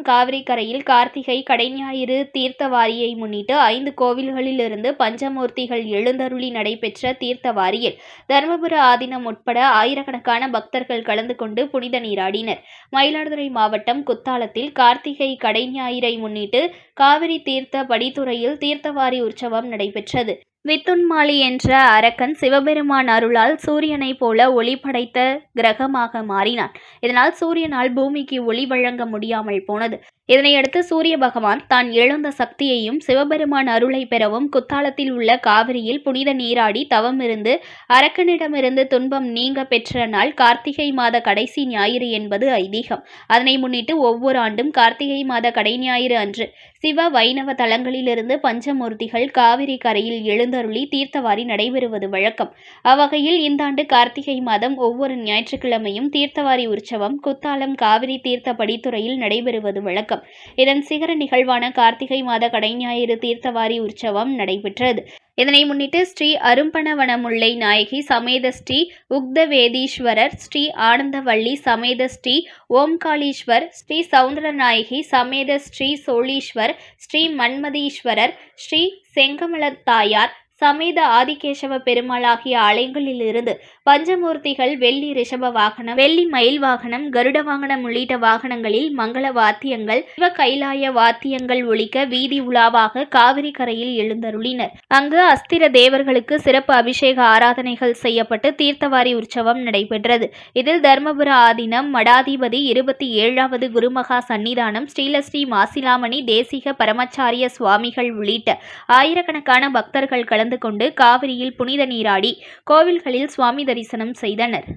காவிரி கரையில் கார்த்திகை கடைஞாயிறு தீர்த்தவாரியை முன்னிட்டு 5 கோவில்களிலிருந்து பஞ்சமூர்த்திகள் எழுந்தருளி நடைபெற்ற தீர்த்தவாரியில் தர்மபுர ஆதீனம் உட்பட ஆயிரக்கணக்கான பக்தர்கள் கலந்து கொண்டு புனித நீராடினர். மயிலாடுதுறை மாவட்டம் குத்தாலத்தில் கார்த்திகை கடைஞாயிறை முன்னிட்டு காவிரி தீர்த்த படித்துறையில் தீர்த்தவாரி உற்சவம் நடைபெற்றது. வித்துன்மாலி என்ற அரக்கன் சிவபெருமான் அருளால் சூரியனைப் போல ஒளி படைத்த கிரகமாக மாறினான். இதனால் சூரியனால் பூமிக்கு ஒளி வழங்க முடியாமல் போனது. இதனையடுத்து சூரிய பகவான் தான் இழந்த சக்தியையும் சிவபெருமான் அருளை பெறவும் குத்தாலத்தில் உள்ள காவிரியில் புனித நீராடி தவம் இருந்து அரக்கனிடமிருந்து துன்பம் நீங்க பெற்ற நாள் கார்த்திகை மாத கடைசி ஞாயிறு என்பது ஐதீகம். அதனை முன்னிட்டு ஒவ்வொரு ஆண்டும் கார்த்திகை மாத கடை ஞாயிறு அன்று சிவ வைணவ தலங்களிலிருந்து பஞ்சமூர்த்திகள் காவிரி கரையில் எழுந்தருளி தீர்த்தவாரி நடைபெறுவது வழக்கம். அவ்வகையில் இந்த ஆண்டு கார்த்திகை மாதம் ஒவ்வொரு ஞாயிற்றுக்கிழமையும் தீர்த்தவாரி உற்சவம் குத்தாலம் காவிரி தீர்த்த படித்துறையில் நடைபெறுவது வழக்கம். இதன் சிகர நிகழ்வான கார்த்திகை மாத கடைஞாயிறு தீர்த்தவாரி உற்சவம் நடைபெற்றது. இதனை முன்னிட்டு ஸ்ரீ அரும்பணவனமுல்லை நாயகி சமேத ஸ்ரீ உக்தவேதீஸ்வரர், ஸ்ரீ ஆனந்தவள்ளி சமேத ஸ்ரீ ஓம்காளீஸ்வர், ஸ்ரீ சவுந்தரநாயகி சமேத ஸ்ரீ சோழீஸ்வர், ஸ்ரீ மன்மதீஸ்வரர், ஸ்ரீ செங்கமலத்தாயார் சமேத ஆதிகேசவ பெருமாள் ஆகிய ஆலயங்களிலிருந்து பஞ்சமூர்த்திகள் வெள்ளி ரிஷப வாகனம், வெள்ளி மயில் வாகனம், கருட வாகனம் உள்ளிட்ட வாகனங்களில் மங்கள வாத்தியங்கள், சிவ கைலாய வாத்தியங்கள் ஒலிக்க வீதி உலாவாக காவிரி கரையில் எழுந்தருளினர். அங்கு அஸ்திர தேவர்களுக்கு சிறப்பு அபிஷேக ஆராதனைகள் செய்யப்பட்டு தீர்த்தவாரி உற்சவம் நடைபெற்றது. இதில் தர்மபுர ஆதீனம் மடாதிபதி 27வது குருமகா சன்னிதானம் ஸ்ரீலஸ்ரீ மாசிலாமணி தேசிக பரமாச்சாரிய சுவாமிகள் உள்ளிட்ட ஆயிரக்கணக்கான பக்தர்கள் கலந்து கொண்டு காவிரியில் புனித நீராடி கோவில்களில் சுவாமி தரிசனம் செய்தனர்.